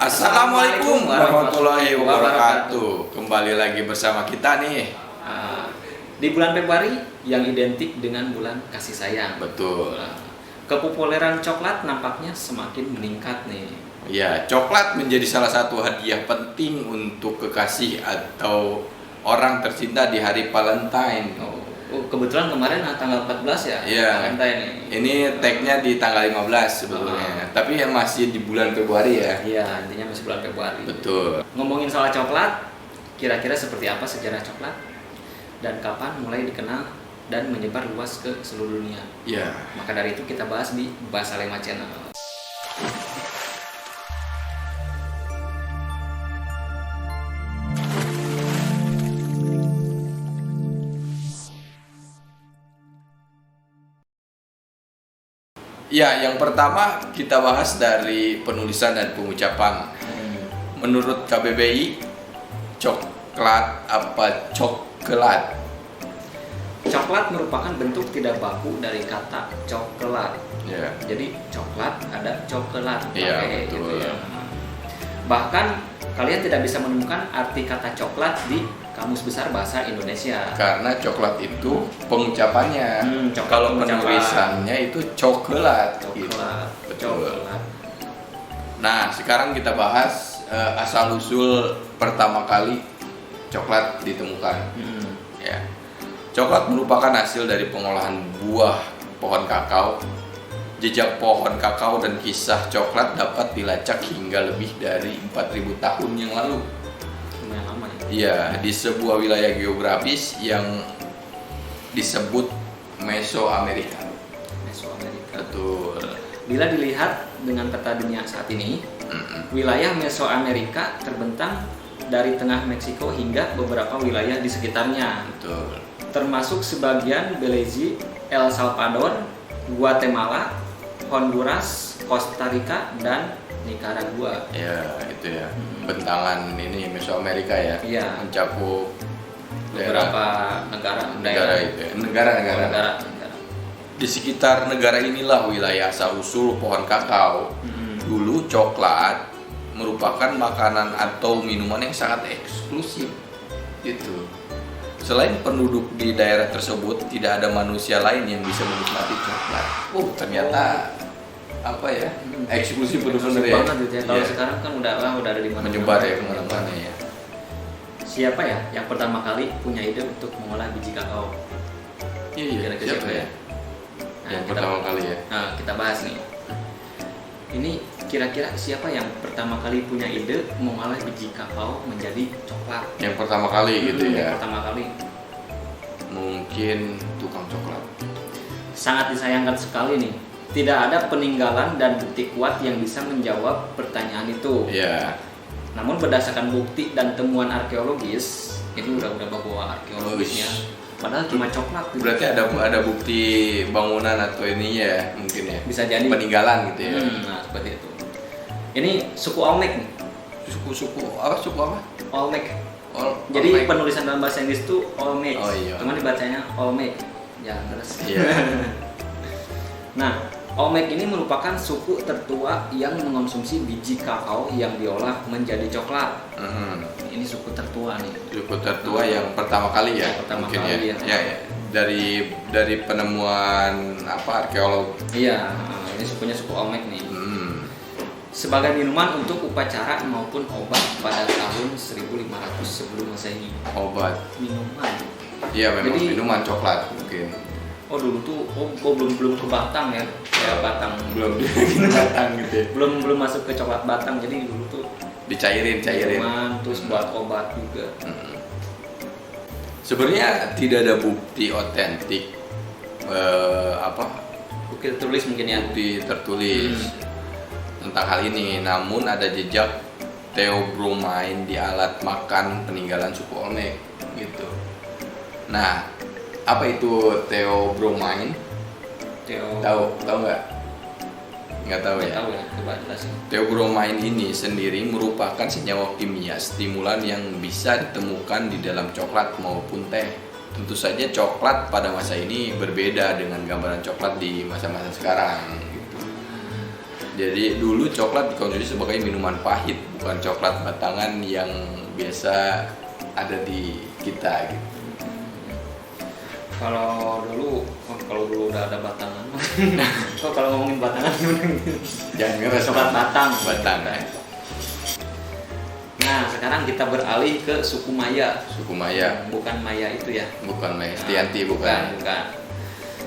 Assalamualaikum warahmatullahi wabarakatuh. Kembali lagi bersama kita nih di bulan Februari yang identik dengan bulan kasih sayang. Betul. Kepopuleran coklat nampaknya semakin meningkat nih. Ya, coklat menjadi salah satu hadiah penting untuk kekasih atau orang tercinta di hari Valentine. Kebetulan kemarin tanggal 14 ya, Iya. Valentine ini. Ini tag-nya di tanggal 15 sebetulnya. Tapi ya masih di bulan Februari ya. Iya, intinya masih bulan Februari. Betul. Ngomongin soal coklat, kira-kira seperti apa sejarah coklat dan kapan mulai dikenal dan menyebar luas ke seluruh dunia? Ya. Maka dari itu kita bahas di Basalema Channel. Ya, yang pertama kita bahas dari penulisan dan pengucapan. Menurut KBBI, coklat apa coklat? Coklat merupakan bentuk tidak baku dari kata coklat. Ya. Jadi coklat ada coklat. Iya, Pakai betul. gitu ya. Bahkan kalian tidak bisa menemukan arti kata coklat di Kamus Besar Bahasa Indonesia. Karena coklat itu pengucapannya. Coklat Kalau pengucapan. penulisannya itu coklat. Gitu. Coklat. Betul. Coklat. Nah, sekarang kita bahas asal usul pertama kali coklat ditemukan. Ya. Coklat merupakan hasil dari pengolahan buah pohon kakao. Jejak pohon kakao dan kisah coklat dapat dilacak hingga lebih dari 4.000 tahun yang lalu. Lumayan lama ya. Iya, di sebuah wilayah geografis yang disebut Mesoamerika. Mesoamerika. Betul. Bila dilihat dengan peta dunia saat ini, wilayah Mesoamerika terbentang dari tengah Meksiko hingga beberapa wilayah di sekitarnya, Betul. termasuk sebagian Belize, El Salvador, Guatemala, Honduras, Costa Rica, dan Nicaragua. Ya, itu ya. Bentangan ini Mesoamerika ya. Iya. Mencakup Beberapa negara itu ya. Negara-negara. negara. Di sekitar negara inilah wilayah asal usul pohon kakao. Dulu coklat merupakan makanan atau minuman yang sangat eksklusif. Gitu. Selain penduduk di daerah tersebut, tidak ada manusia lain yang bisa menikmati coklat. Ternyata apa ya? Eksklusif benar-benar ya. Banget gitu ya. Kalau Iya. sekarang kan udah ada di mana. Menyebar ya kemana-mana ya. Siapa ya yang pertama kali punya ide untuk mengolah biji kakao? Iya, Kira-kira siapa siapa ya? ya? Nah, Yang kita- pertama kali ya. Nah, kita bahas nih. Ini kira-kira siapa yang pertama kali punya ide mengolah biji kakao menjadi coklat? Yang pertama kali gitu Yang ya. pertama kali. Mungkin tukang coklat. Sangat disayangkan sekali nih. Tidak ada peninggalan dan bukti kuat yang bisa menjawab pertanyaan itu. Iya. Namun berdasarkan bukti dan temuan arkeologis, ini udah bawa arkeologisnya. Padahal cuma coklat gitu. Berarti ada bukti bangunan atau ini ya mungkin ya. Bisa jadi. Peninggalan gitu ya. Nah, seperti itu. Ini suku Olmec nih. Suku apa? Suku apa? Olmec. Jadi Olmec. penulisan dalam bahasa Inggris itu Olmec. Oh, iya. Cuman dibacanya Olmec. Ya, terus. Iya. Nah, Olmec ini merupakan suku tertua yang mengonsumsi biji kakao yang diolah menjadi coklat. Ini suku tertua nih. Suku tertua yang pertama kali ya. Yang pertama mungkin kali ya. ya. Ya. Dari penemuan apa arkeolog. Iya, ini sukunya suku Olmec nih. Sebagai minuman untuk upacara maupun obat pada tahun 1500 sebelum Masehi. Obat. Minuman. Iya, memang Jadi- minuman coklat mungkin. Oh dulu tuh, belum ke batang ya, kayak batang. Belum datang gitu ya. Belum masuk ke coklat batang. Jadi dulu tuh Cairin. minuman, terus buat obat juga. Sebenarnya tidak ada bukti otentik Bukti tertulis mungkin ya. bukti tertulis tentang hal ini, namun ada jejak theobromine di alat makan peninggalan suku Olmec gitu. Nah, apa itu theobromine? Tahu nggak? Nggak tahu ya. Tahu ya, coba jelasin. Theobromine ini sendiri merupakan senyawa kimia stimulan yang bisa ditemukan di dalam coklat maupun teh. Tentu saja coklat pada masa ini berbeda dengan gambaran coklat di masa-masa sekarang gitu. Jadi dulu coklat dikonsumsi sebagai minuman pahit, bukan coklat batangan yang biasa ada di kita gitu. Kalau dulu udah ada batangan. Kalau ngomongin batangan Jangan ngeres coklat batang. batang ya. Nah, sekarang kita beralih ke suku Maya. Suku Maya, Bukan Maya itu ya. bukan Maya Estianti, Bukan.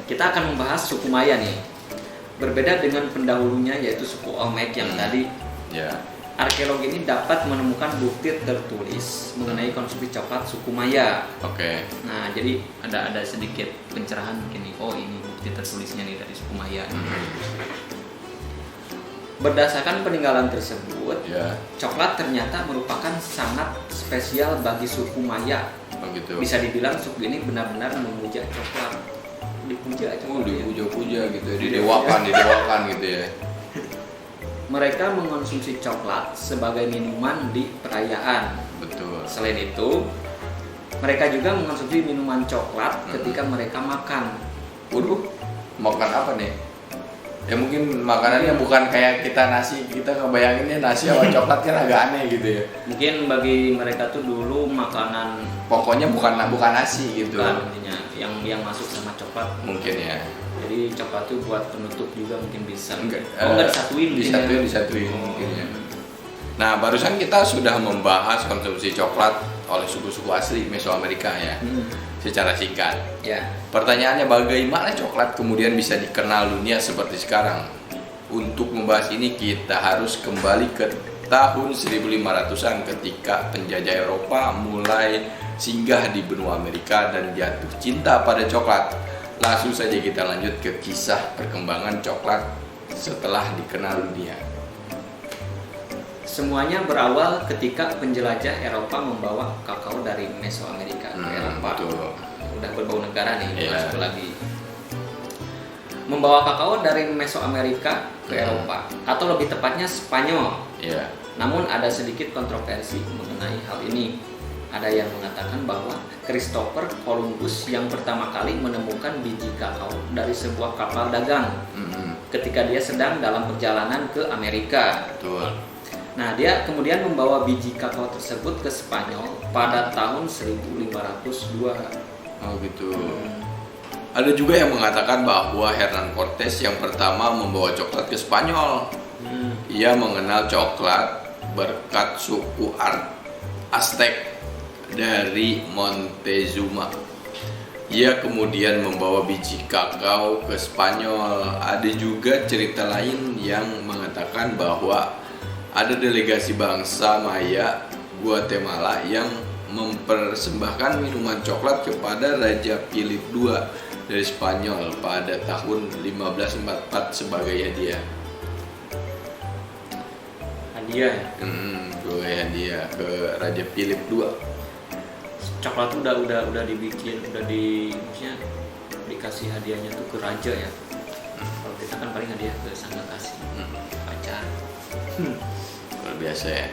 Kita akan membahas suku Maya nih. Berbeda dengan pendahulunya yaitu suku Olmec yang tadi. Ya. Arkeologi ini dapat menemukan bukti tertulis mengenai konsumsi coklat suku Maya. Oke. Nah, jadi ada sedikit pencerahan mungkin nih. Oh, ini bukti tertulisnya nih dari suku Maya. Berdasarkan peninggalan tersebut, Ya. coklat ternyata merupakan sangat spesial bagi suku Maya. Oh gitu. Bisa dibilang suku ini benar-benar memuja coklat. Dipuja coklat. Dipuja-puja gitu, didewakan gitu ya. Mereka mengonsumsi coklat sebagai minuman di perayaan. Betul. Selain itu, mereka juga mengonsumsi minuman coklat ketika mereka makan. Waduh, makan apa nih? Ya mungkin makanannya bukan kayak kita nasi, kita ngebayanginnya nasi sama coklat kan agak aneh gitu ya. Mungkin bagi mereka tuh dulu makanan Pokoknya bukan nasi gitu. bukan intinya yang masuk sama coklat. Mungkin ya. Jadi coklat tuh buat penutup juga mungkin bisa. Enggak Disatuin mungkin ya. disatuin mungkin ya. Nah, barusan kita sudah membahas konsumsi coklat oleh suku-suku asli Mesoamerika ya. Secara singkat. Ya. Pertanyaannya, bagaimana coklat kemudian bisa dikenal dunia seperti sekarang? Untuk membahas ini kita harus kembali ke tahun 1500-an ketika penjajah Eropa mulai singgah di benua Amerika dan jatuh cinta pada coklat. Langsung saja kita lanjut ke kisah perkembangan coklat setelah dikenal dunia. Semuanya berawal ketika penjelajah Eropa membawa kakao dari Mesoamerika ke Eropa. Betul. Udah berbau negara nih, Iya. masuk lagi. Membawa kakao dari Mesoamerika ke Eropa, atau lebih tepatnya Spanyol. Ya. Namun ada sedikit kontroversi mengenai hal ini. Ada yang mengatakan bahwa Christopher Columbus yang pertama kali menemukan biji kakao dari sebuah kapal dagang ketika dia sedang dalam perjalanan ke Amerika. Betul. Nah, dia kemudian membawa biji kakao tersebut ke Spanyol pada tahun 1502. Oh gitu. Ada juga yang mengatakan bahwa Hernan Cortés yang pertama membawa coklat ke Spanyol. Ia mengenal coklat berkat suku Aztec dari Montezuma. Ia kemudian membawa biji kakao ke Spanyol. Ada juga cerita lain yang mengatakan bahwa ada delegasi bangsa Maya Guatemala yang mempersembahkan minuman coklat kepada Raja Philip II dari Spanyol pada tahun 1544 sebagai hadiah. Hadiah ya? Sebagai hadiah ke Raja Philip II. Coklat tuh udah dibikin, maksudnya dikasih hadiahnya tuh ke raja ya. Kalau kita kan paling hadiah ke sang kekasih, pacar. Luar biasa ya.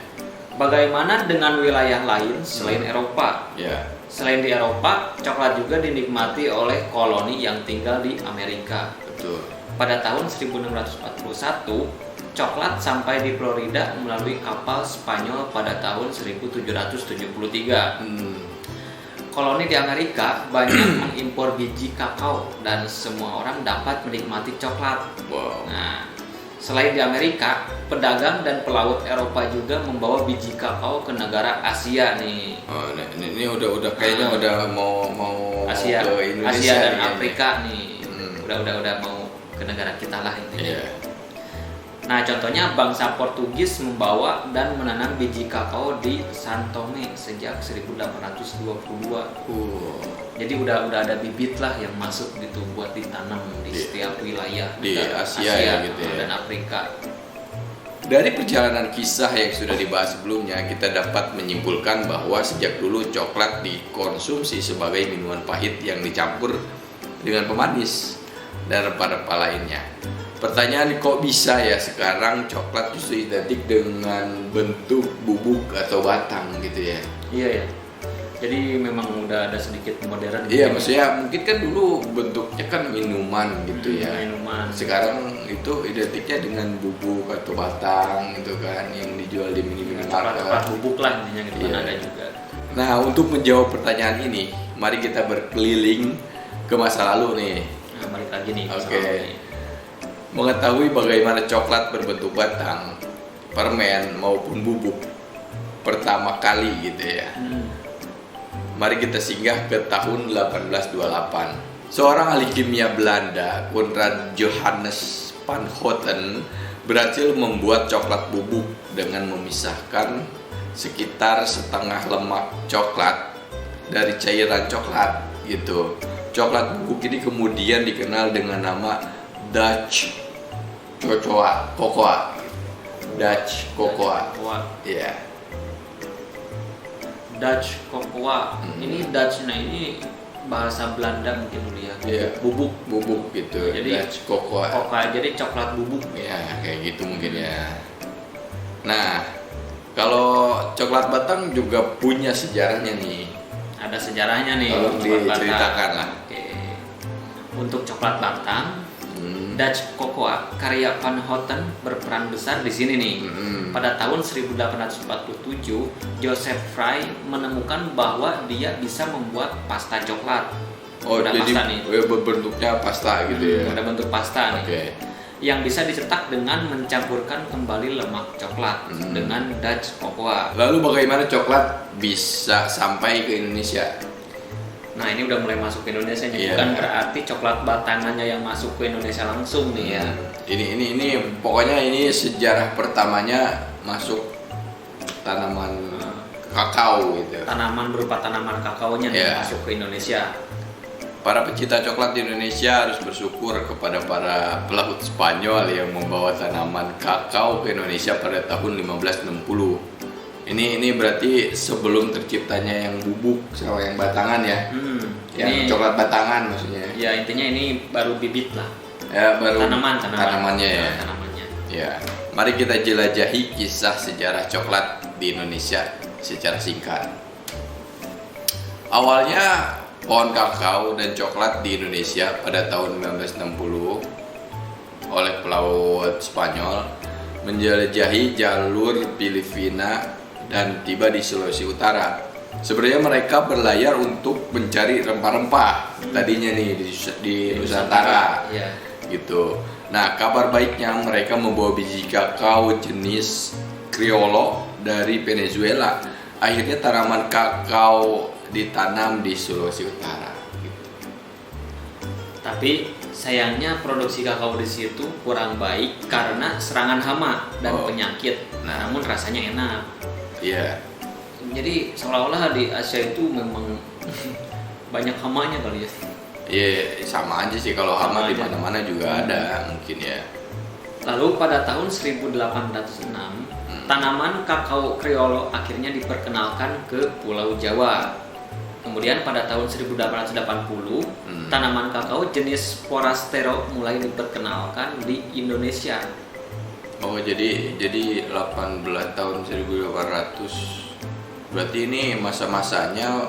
Bagaimana dengan wilayah lain selain Eropa? Ya. Selain di Eropa, coklat juga dinikmati oleh koloni yang tinggal di Amerika. Betul. Pada tahun 1641, coklat sampai di Florida melalui kapal Spanyol pada tahun 1773. Koloni di Amerika banyak mengimpor biji kakao dan semua orang dapat menikmati coklat. Wow. Nah, selain di Amerika, pedagang dan pelaut Eropa juga membawa biji kakao ke negara Asia nih. Oh, ini udah kayaknya udah mau Asia, ke Indonesia Asia dan nih. Afrika nih. Udah mau ke negara kita lah intinya. Iya. Nah, contohnya bangsa Portugis membawa dan menanam biji kakao di San Tome sejak 1822. Jadi udah ada bibit lah yang masuk gitu buat ditanam di setiap wilayah di Asia ya gitu ya. dan Afrika. Dari perjalanan kisah yang sudah dibahas sebelumnya, kita dapat menyimpulkan bahwa sejak dulu coklat dikonsumsi sebagai minuman pahit yang dicampur dengan pemanis dan rempah-rempah lainnya. Pertanyaan, kok bisa ya sekarang coklat justru identik dengan bentuk bubuk atau batang gitu ya? Iya ya. Jadi memang udah ada sedikit modern. Iya, maksudnya mungkin kan dulu bentuknya kan minuman gitu ya. Minuman. Sekarang itu identiknya dengan bubuk atau batang gitu kan yang dijual di mini-mini Coklat market. bubuk lah intinya gitu kan Iya. ada juga. Nah, untuk menjawab pertanyaan ini, mari kita berkeliling ke masa lalu nih. Nah, balik lagi nih. Oke. soal ini. Mengetahui bagaimana coklat berbentuk batang, permen maupun bubuk pertama kali gitu ya. Mari kita singgah ke tahun 1828. Seorang ahli kimia Belanda, Konrad Johannes van Houten, berhasil membuat coklat bubuk dengan memisahkan sekitar setengah lemak coklat dari cairan coklat gitu. Coklat bubuk ini kemudian dikenal dengan nama Dutch Cocoa. Dutch Cocoa. Iya. Dutch Cocoa. Ini Dutch, nah ini bahasa Belanda mungkin dulu ya. Iya. Bubuk. Gitu. Jadi, Dutch Cocoa. jadi coklat bubuk. Ya, kayak gitu mungkin ya. Nah, kalau coklat batang juga punya sejarahnya nih. Ada sejarahnya nih. Tolong coklat batang. diceritakan lah. Oke. Untuk coklat batang, Hmm. Dutch Cocoa karya Van Houten berperan besar di sini nih. Pada tahun 1847, Joseph Fry menemukan bahwa dia bisa membuat pasta coklat. Oh, Udah jadi pasta nih. bentuknya pasta gitu ya. Ada bentuk pasta nih. Oke. Yang bisa dicetak dengan mencampurkan kembali lemak coklat dengan Dutch Cocoa. Lalu bagaimana coklat bisa sampai ke Indonesia? Nah, ini udah mulai masuk ke Indonesia nih. Iya. Bukan berarti coklat batangannya yang masuk ke Indonesia langsung nih ya. Ini pokoknya ini sejarah pertamanya masuk tanaman kakao gitu. Tanaman berupa tanaman kakaonya nih Iya. masuk ke Indonesia. Para pecinta coklat di Indonesia harus bersyukur kepada para pelaut Spanyol yang membawa tanaman kakao ke Indonesia pada tahun 1560. Ini berarti sebelum terciptanya yang bubuk sama yang batangan ya. Yang Ini coklat batangan maksudnya. ya intinya ini baru bibit lah. Ya, baru Tanamannya ya. Tanamannya. Ya. Mari kita jelajahi kisah sejarah coklat di Indonesia secara singkat. Awalnya pohon kakao dan coklat di Indonesia pada tahun 1960 oleh pelaut Spanyol menjelajahi jalur Filipina dan tiba di Sulawesi Utara. Sebenarnya mereka berlayar untuk mencari rempah-rempah tadinya nih di Nusantara Ya. gitu. Nah, kabar baiknya mereka membawa biji kakao jenis Criollo dari Venezuela. Akhirnya tanaman kakao ditanam di Sulawesi Utara gitu. Tapi sayangnya produksi kakao di situ kurang baik karena serangan hama dan penyakit. Nah. Namun rasanya enak. Iya. Jadi seolah-olah di Asia itu memang banyak hamanya kali ya. Iya, sama aja sih kalau hama Sama di aja. mana-mana juga ada mungkin ya. Lalu pada tahun 1806, tanaman kakao Criollo akhirnya diperkenalkan ke Pulau Jawa. Kemudian pada tahun 1880, tanaman kakao jenis Forastero mulai diperkenalkan di Indonesia. Oh, jadi 18 tahun 1800. Berarti ini masa-masanya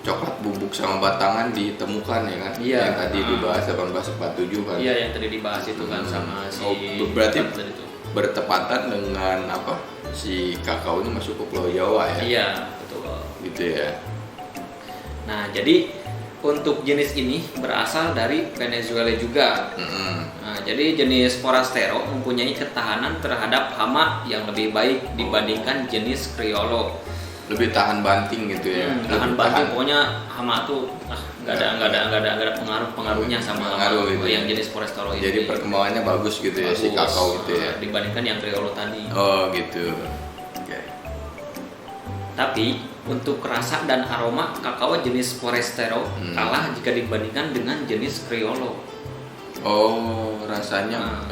coklat bubuk sama batangan ditemukan ya kan? Iya. Yang tadi dibahas 1847 kan. Iya, yang tadi dibahas itu kan sama si berarti tadi itu. bertepatan dengan si kakao ini masuk ke Pulau Jawa ya. Iya, betul. Gitu ya. Nah, jadi untuk jenis ini berasal dari Venezuela juga. Nah, jadi jenis Forastero mempunyai ketahanan terhadap hama yang lebih baik dibandingkan jenis Criollo. Lebih tahan banting gitu ya. Tahan Lebih banting, pokoknya hama tuh nggak ada pengaruhnya sama Pengaruh gitu. yang jenis Forastero ini. Jadi perkembangannya bagus gitu ya si Bagus. kakao itu ya. Dibandingkan yang Criollo tadi. Oh gitu. Oke. Tapi untuk rasa dan aroma kakao jenis Forastero kalah jika dibandingkan dengan jenis Criollo. Oh, rasanya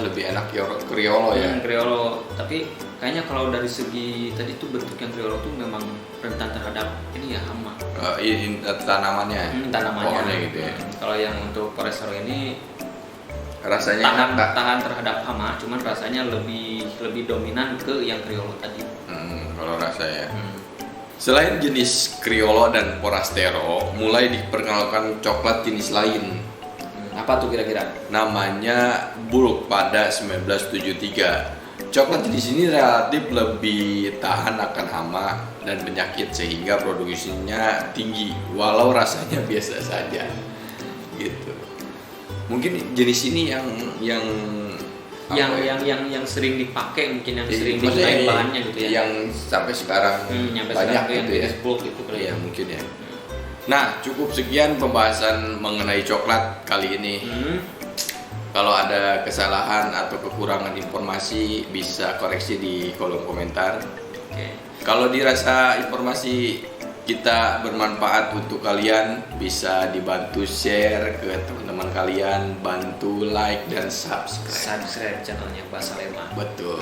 lebih enak Criollo ya. Criollo, tapi kayaknya kalau dari segi tadi tuh bentuk yang Criollo tuh memang rentan terhadap ini ya hama. Ini tanamannya. Tanamannya. Pohonnya gitu ya. Kalau yang untuk Forastero ini Rasanya enak. tahan terhadap hama, cuman rasanya lebih dominan ke yang Criollo tadi. Kalau kalau rasanya. Selain jenis Criollo dan Forastero, mulai diperkenalkan coklat jenis lain. Apa tuh kira-kira? Namanya Bulk pada 1973. Coklat jenis ini relatif lebih tahan akan hama dan penyakit sehingga produksinya tinggi, walau rasanya biasa saja. Gitu. Mungkin jenis ini yang sering dipakai, mungkin yang sering maksudnya dipakai bahannya gitu ya. Yang sampai sekarang Sampai banyak sekarang gitu yang ya. Bulk gitu kali Iya, mungkin ya. Nah, cukup sekian pembahasan mengenai coklat kali ini. Kalau ada kesalahan atau kekurangan informasi bisa koreksi di kolom komentar. Oke. Kalau dirasa informasi kita bermanfaat untuk kalian, bisa dibantu share ke teman-teman kalian, bantu like dan subscribe Channelnya Basalema. Betul.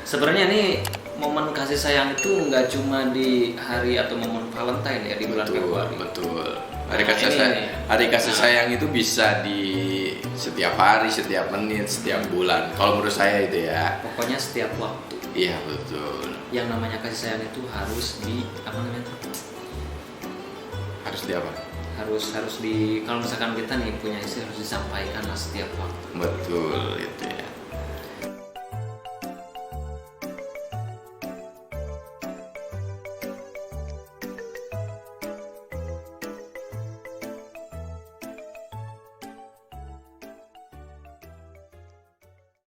Sebenarnya nih momen kasih sayang itu nggak cuma di hari atau momen Valentine ya, di bulan Februari. Betul. Nah, Hari kasih sayang itu bisa di setiap hari, setiap menit, setiap bulan. Kalau menurut saya itu ya. Pokoknya setiap waktu. Iya, betul. Yang namanya kasih sayang itu harus di apa namanya? Harus di apa? Harus di, kalau misalkan kita nih punya istri, harus disampaikan lah setiap waktu. Betul itu